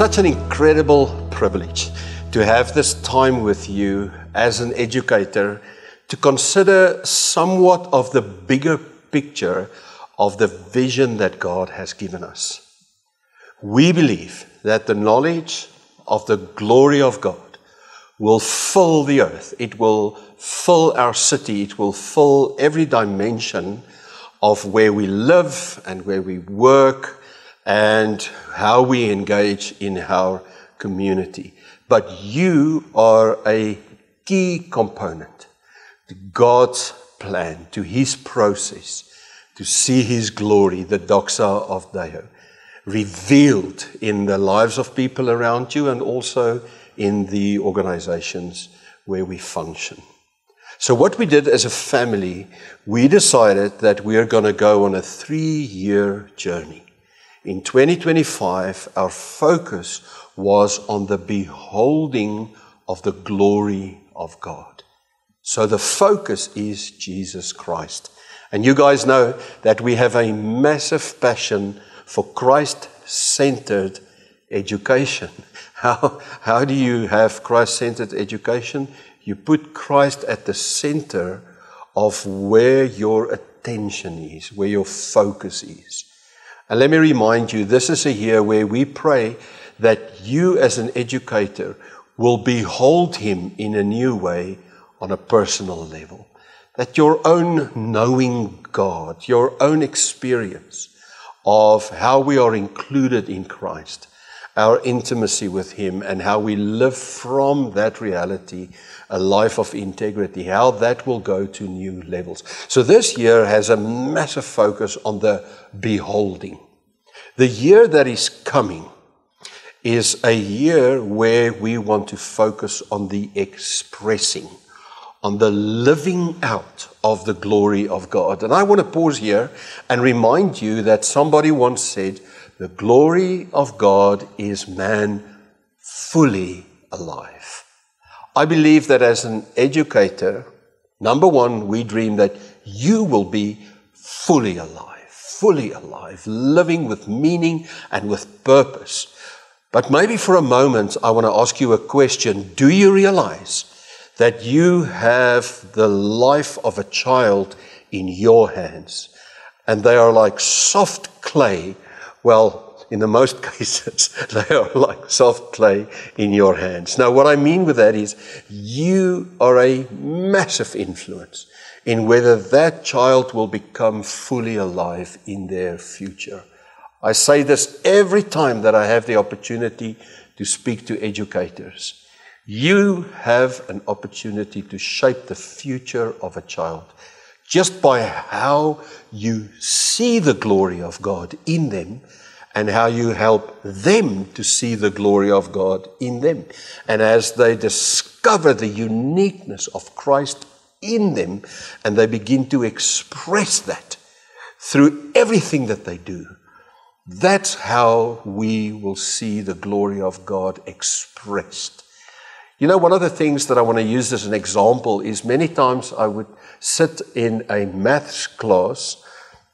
such an incredible privilege to have this time with you as an educator to consider somewhat of the bigger picture of the vision that God has given us. We believe that the knowledge of the glory of God will fill the earth. It will fill our city. It will fill every dimension of where we live and where we work and how we engage in our community. But you are a key component to God's plan, to His process, to see His glory, the doxa of Deo, revealed in the lives of people around you and also in the organizations where we function. So what we did as a family, we decided that we are going to go on a 3-year journey. In 2025, our focus was on the beholding of the glory of God. So the focus is Jesus Christ. And you guys know that we have a massive passion for Christ-centered education. How do you have Christ-centered education? You put Christ at the center of where your attention is, where your focus is. And let me remind you, this is a year where we pray that you as an educator will behold Him in a new way on a personal level. That your own knowing God, your own experience of how we are included in Christ, our intimacy with Him and how we live from that reality, a life of integrity, how that will go to new levels. So this year has a massive focus on the beholding. The year that is coming is a year where we want to focus on the expressing, on the living out of the glory of God. And I want to pause here and remind you that somebody once said, the glory of God is man fully alive. I believe that as an educator, number one, we dream that you will be fully alive, living with meaning and with purpose. But maybe for a moment, I want to ask you a question. Do you realize that you have the life of a child in your hands? And they are like soft clay. Well, in the most cases, they are like soft clay in your hands. Now, what I mean with that is you are a massive influence in whether that child will become fully alive in their future. I say this every time that I have the opportunity to speak to educators. You have an opportunity to shape the future of a child just by how you see the glory of God in them and how you help them to see the glory of God in them. And as they discover the uniqueness of Christ in them and they begin to express that through everything that they do, that's how we will see the glory of God expressed. You know, one of the things that I want to use as an example is many times I would sit in a maths class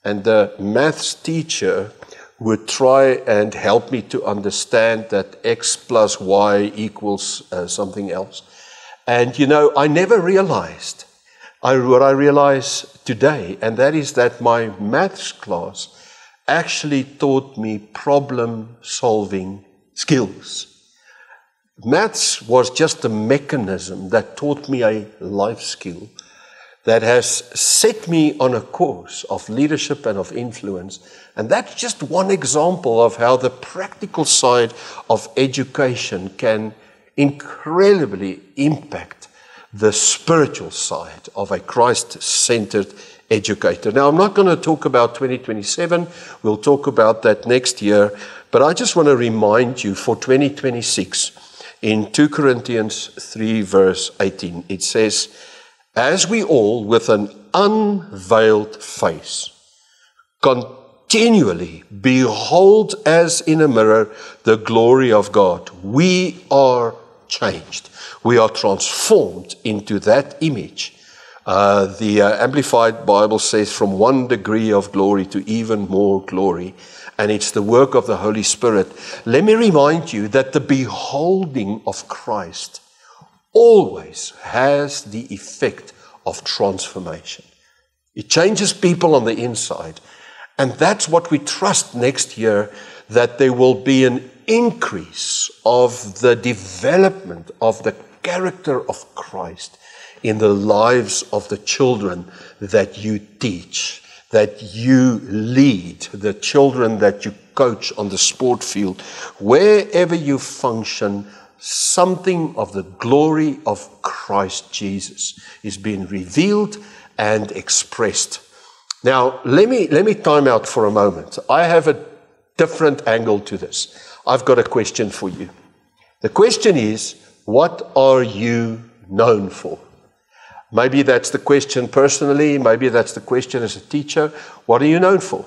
and the maths teacher would try and help me to understand that X plus Y equals something else. And, you know, I never realized what I realize today, and that is that my maths class actually taught me problem-solving skills. Maths was just a mechanism that taught me a life skill that has set me on a course of leadership and of influence. And that's just one example of how the practical side of education can incredibly impact the spiritual side of a Christ-centered educator. Now, I'm not going to talk about 2027. We'll talk about that next year. But I just want to remind you for 2026, in 2 Corinthians 3, verse 18, it says, as we all, with an unveiled face, continually behold as in a mirror the glory of God, we are changed. We are transformed into that image. The Amplified Bible says from one degree of glory to even more glory. and it's the work of the Holy Spirit. Let me remind you that the beholding of Christ always has the effect of transformation. It changes people on the inside. And that's what we trust next year, that there will be an increase of the development of the character of Christ in the lives of the children that you teach, that you lead, the children that you coach on the sport field. Wherever you function, something of the glory of Christ Jesus is being revealed and expressed. Now, let me time out for a moment. I have a different angle to this. I've got a question for you. The question is, what are you known for? Maybe that's the question personally. Maybe that's the question as a teacher. What are you known for?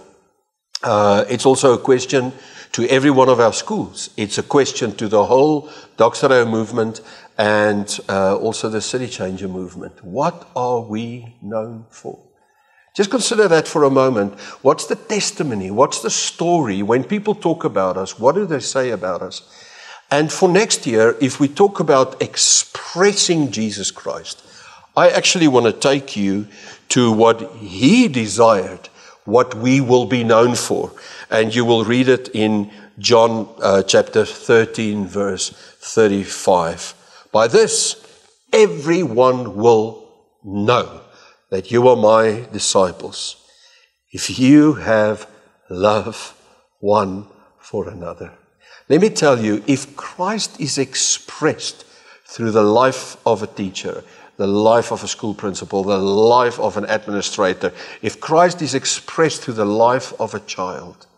It's also a question to every one of our schools. It's a question to the whole Doxa movement and also the City Changer movement. What are we known for? Just consider that for a moment. What's the testimony? What's the story? When people talk about us, what do they say about us? And for next year, if we talk about expressing Jesus Christ, I actually want to take you to what he desired, what we will be known for. And you will read it in John chapter 13, verse 35. By this, everyone will know that you are my disciples, if you have love one for another. Let me tell you, if Christ is expressed through the life of a teacher, the life of a school principal, the life of an administrator, if Christ is expressed through the life of a child,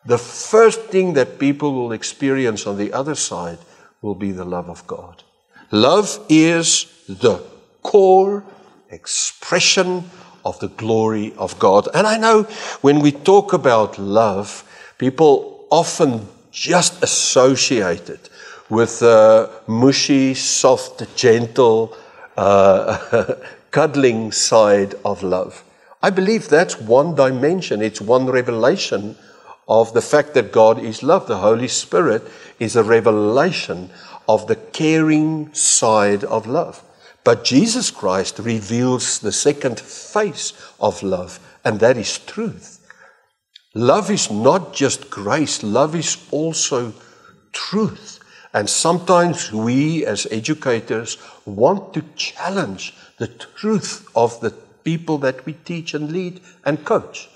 the first thing that people will experience on the other side will be the love of God. Love is the core expression of the glory of God. And I know when we talk about love, people often just associate it with the mushy, soft, gentle, cuddling side of love. I believe that's one dimension. It's one revelation of the fact that God is love. The Holy Spirit is a revelation of the caring side of love. But Jesus Christ reveals the second face of love, and that is truth. Love is not just grace. Love is also truth. And sometimes we as educators want to challenge the truth of the people that we teach and lead and coach.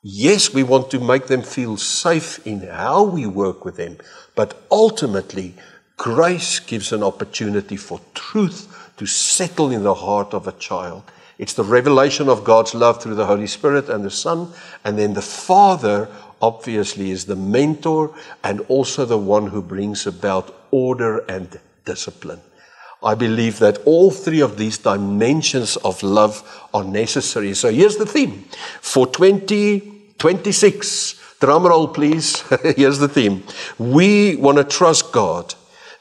Yes, we want to make them feel safe in how we work with them, but ultimately, grace gives an opportunity for truth to settle in the heart of a child. It's the revelation of God's love through the Holy Spirit and the Son, and then the Father obviously is the mentor and also the one who brings about order and discipline. I believe that all three of these dimensions of love are necessary. So here's the theme for 2026. Drum roll, please. Here's the theme. We want to trust God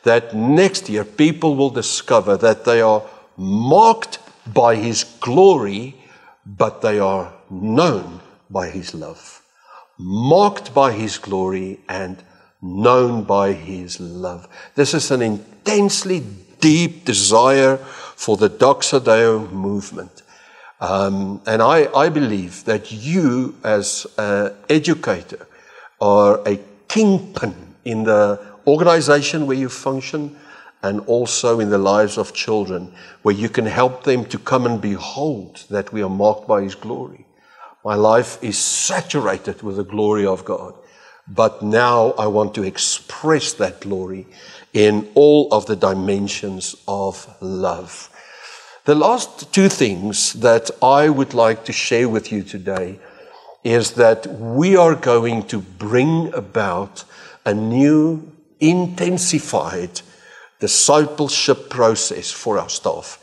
that next year people will discover that they are marked by His glory, but they are known by His love. Marked by His glory and known by His love. This is an intensely deep desire for the Doxa Deo movement. And I believe that you as an educator are a kingpin in the organization where you function and also in the lives of children, where you can help them to come and behold that we are marked by His glory. My life is saturated with the glory of God, but now I want to express that glory in all of the dimensions of love. The last two things that I would like to share with you today is that we are going to bring about a new intensified discipleship process for our staff,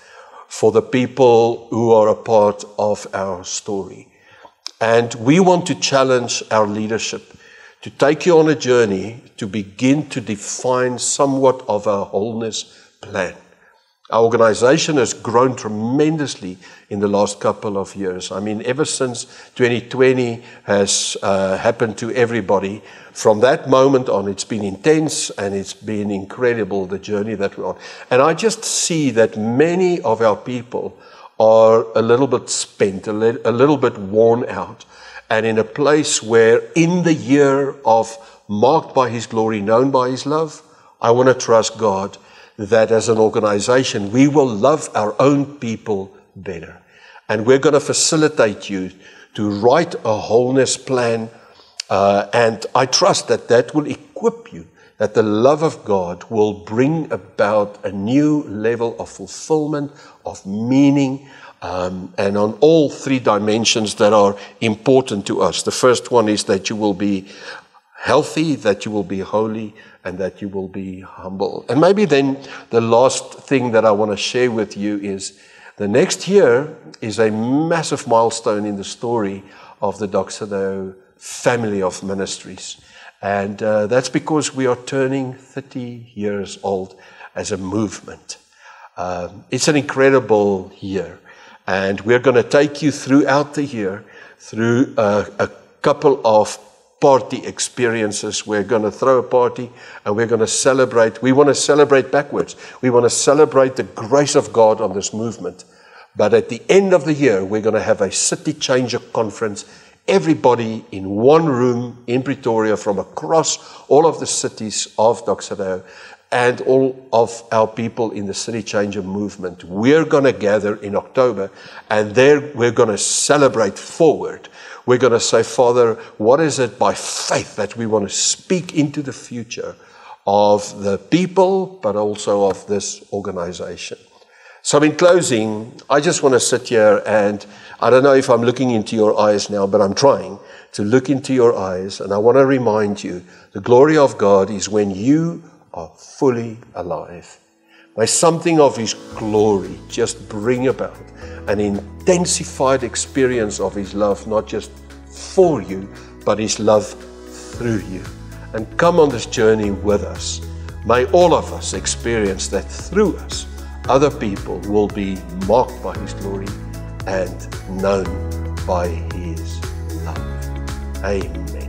for the people who are a part of our story. And we want to challenge our leadership to take you on a journey to begin to define somewhat of a wholeness plan. Our organization has grown tremendously in the last couple of years. I mean, ever since 2020 has happened to everybody, from that moment on, it's been intense and it's been incredible, the journey that we're on. And I just see that many of our people are a little bit spent, a little bit worn out, and in a place where in the year of marked by His glory, known by His love, I want to trust God that as an organization, we will love our own people better. And we're going to facilitate you to write a wholeness plan. And I trust that that will equip you, that the love of God will bring about a new level of fulfillment, of meaning, and on all three dimensions that are important to us. The first one is that you will be healthy, that you will be holy, and that you will be humble. And maybe then the last thing that I want to share with you is the next year is a massive milestone in the story of the Doxa family of ministries. And that's because we are turning 30 years old as a movement. It's an incredible year. And we're going to take you throughout the year through a couple of party experiences. We're going to throw a party and we're going to celebrate. We want to celebrate backwards. We want to celebrate the grace of God on this movement. But at the end of the year, we're going to have a City Changer conference. Everybody in one room in Pretoria from across all of the cities of Doxa and all of our people in the City Changer movement. We're going to gather in October, and there we're going to celebrate forward. We're going to say, Father, what is it by faith that we want to speak into the future of the people, but also of this organization? So in closing, I just want to sit here, and I don't know if I'm looking into your eyes now, but I'm trying to look into your eyes, and I want to remind you, the glory of God is when you are fully alive. May something of His glory just bring about an intensified experience of His love, not just for you, but His love through you. And come on this journey with us. May all of us experience that through us, other people will be marked by His glory and known by His love. Amen.